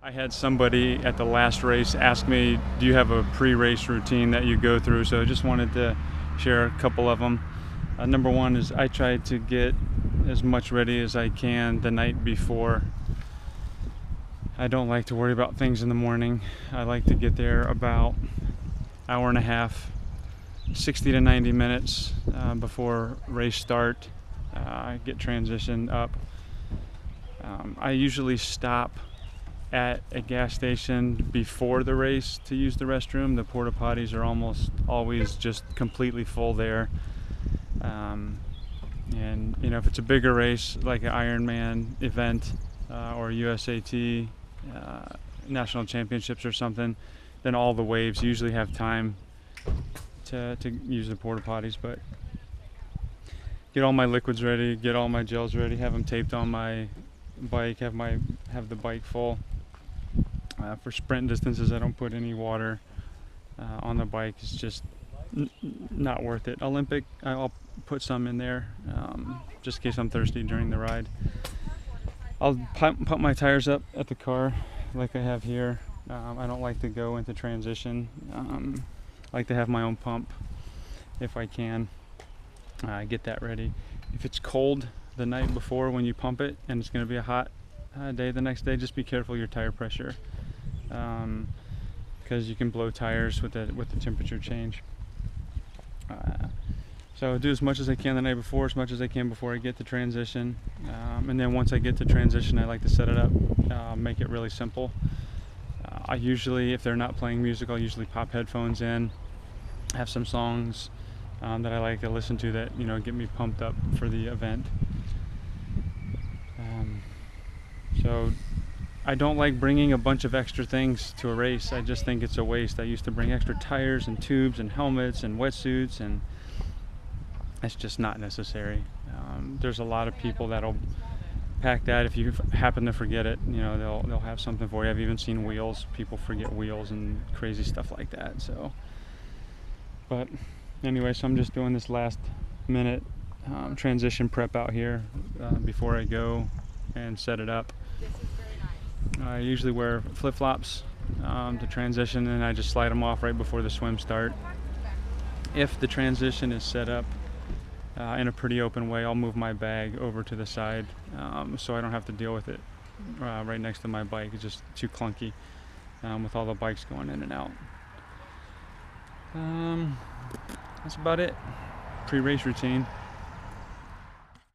I had somebody at the last race ask me, do you have a pre-race routine that you go through? So I just wanted to share a couple of them. Number one is I try to get as much ready as I can the night before. I don't like to worry about things in the morning. I like to get there about hour and a half, 60 to 90 minutes before race start. Get transitioned up. I usually stop at a gas station before the race to use the restroom. The porta potties are almost always just completely full there. And you know, if it's a bigger race like an Ironman event or USAT national championships or something, then all the waves usually have time to use the porta potties. But get all my liquids ready, get all my gels ready, have them taped on my bike, have the bike full. For sprint distances, I don't put any water on the bike. It's just not worth it. Olympic, I'll put some in there just in case I'm thirsty during the ride. I'll pump my tires up at the car like I have here. I don't like to go into transition. I like to have my own pump if I can. Get that ready. If it's cold the night before when you pump it and it's going to be a hot day the next day, just be careful of your tire pressure, because you can blow tires with the temperature change. So do as much as I can the night before, as much as I can before I get to transition, and then once I get to transition, I like to set it up, make it really simple. I usually, if they're not playing music, I'll usually pop headphones in, have some songs that I like to listen to that, you know, get me pumped up for the event. So I don't like bringing a bunch of extra things to a race. I just think it's a waste. I used to bring extra tires and tubes and helmets and wetsuits, and it's just not necessary. There's a lot of people that'll pack that if you happen to forget it. You know, they'll have something for you. I've even seen wheels. People forget wheels and crazy stuff like that. So, but anyway, so I'm just doing this last minute transition prep out here before I go and set it up. I usually wear flip-flops to transition, and I just slide them off right before the swim start. If the transition is set up in a pretty open way, I'll move my bag over to the side so I don't have to deal with it right next to my bike. It's just too clunky with all the bikes going in and out. That's about it. Pre-race routine.